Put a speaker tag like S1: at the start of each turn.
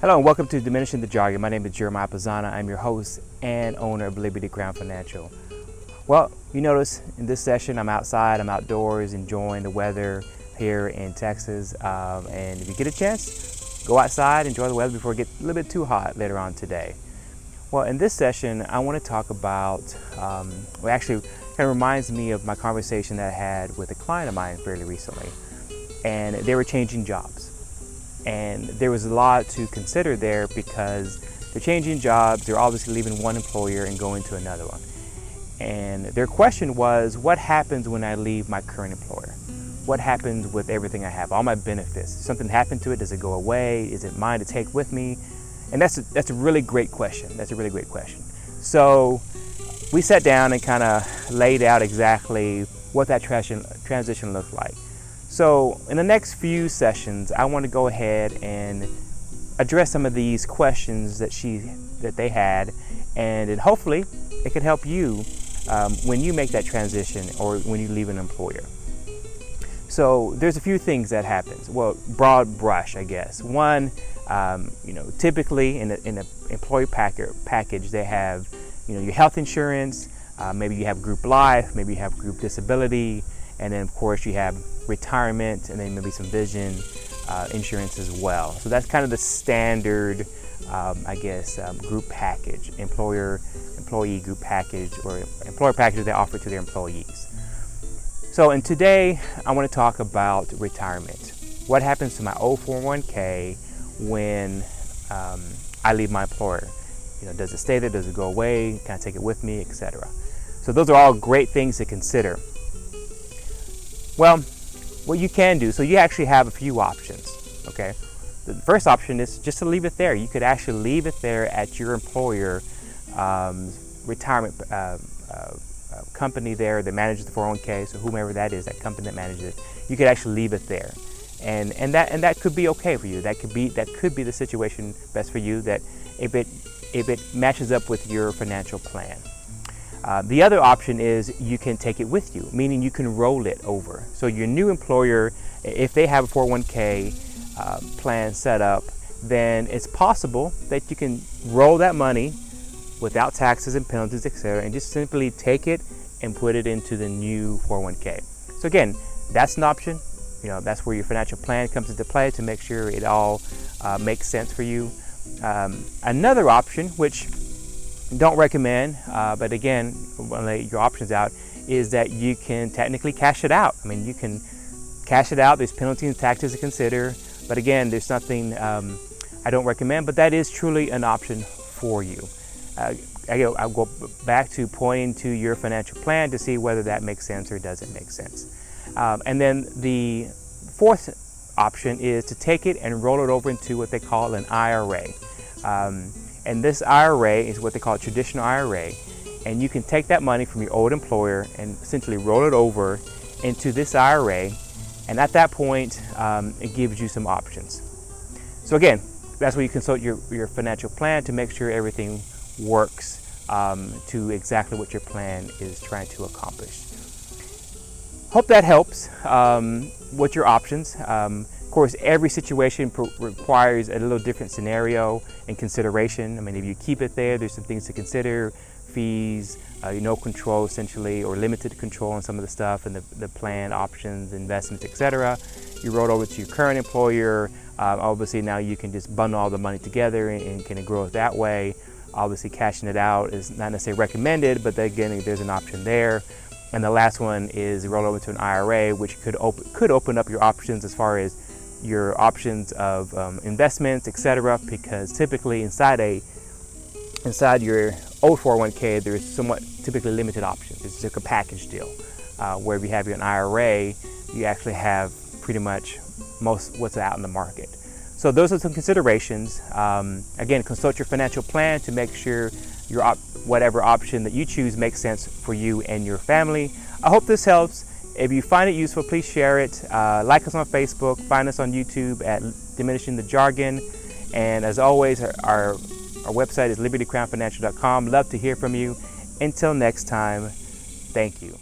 S1: Hello and welcome to Diminishing the Jargon. My name is Jeremiah Pazana. I'm your host and owner of Liberty Crown Financial. Well, you notice in this session I'm outside, I'm outdoors enjoying the weather here in Texas. And if you get a chance, go outside, enjoy the weather before it gets a little bit too hot later on today. Well, in this session, I want to talk about, actually kind of reminds me of my conversation that I had with a client of mine fairly recently. And they were changing jobs. And there was a lot to consider there because they're changing jobs, they're obviously leaving one employer and going to another one. And their question was, what happens when I leave my current employer? What happens with everything I have, all my benefits? Does something happen to it? Does it go away? Is it mine to take with me? And that's a really great question. That's a really great question. So we sat down and kind of laid out exactly what that transition looked like. So in the next few sessions, I want to go ahead and address some of these questions that they had, and then hopefully it could help you when you make that transition or when you leave an employer. So there's a few things that happens. Well, broad brush, I guess. One, typically in an employee package, they have, your health insurance. Maybe you have group life. Maybe you have group disability. And then, of course, you have retirement and then maybe some vision insurance as well. So that's kind of the standard, group package, employee group package or employer package they offer to their employees. So, and today I want to talk about retirement. What happens to my old 401k when I leave my employer? Does it stay there? Does it go away? Can I take it with me, etc.? So those are all great things to consider. Well, what you can do, so you actually have a few options, okay? The first option is just to leave it there. You could actually leave it there at your employer retirement company there that manages the 401k, so whomever that is, that company that manages it, you could actually leave it there. And that could be okay for you. That could be the situation best for you, that if it matches up with your financial plan. The other option is you can take it with you, meaning you can roll it over. So your new employer, if they have a 401k plan set up, then it's possible that you can roll that money without taxes and penalties, etc., and just simply take it and put it into the new 401k. So again, that's an option. That's where your financial plan comes into play to make sure it all makes sense for you. Another option, which don't recommend, but again, I'll lay your options out, is that you can technically cash it out. I mean, you can cash it out. There's penalties and taxes to consider, but again, there's nothing I don't recommend, but that is truly an option for you. I'll go back to pointing to your financial plan to see whether that makes sense or doesn't make sense. And then the fourth option is to take it and roll it over into what they call an IRA. And this IRA is what they call a traditional IRA. And you can take that money from your old employer and essentially roll it over into this IRA. And at that point, it gives you some options. So again, that's where you consult your financial plan to make sure everything works to exactly what your plan is trying to accomplish. Hope that helps with your options. Of course, every situation requires a little different scenario and consideration. I mean, if you keep it there, there's some things to consider: fees, no control essentially, or limited control on some of the stuff and the plan options, investments, etc. You roll over to your current employer. Obviously, now you can just bundle all the money together and can grow it that way. Obviously, cashing it out is not necessarily recommended, but again, there's an option there. And the last one is roll over to an IRA, which could open up your options as far as your options of investments, etc. Because typically inside your old 401k, there's somewhat typically limited options. It's like a package deal, where if you have your IRA, you actually have pretty much most what's out in the market. So those are some considerations. Again, consult your financial plan to make sure whatever option that you choose makes sense for you and your family. I hope this helps. If you find it useful, please share it. Like us on Facebook. Find us on YouTube at Diminishing the Jargon. And as always, our website is libertycrownfinancial.com. Love to hear from you. Until next time, thank you.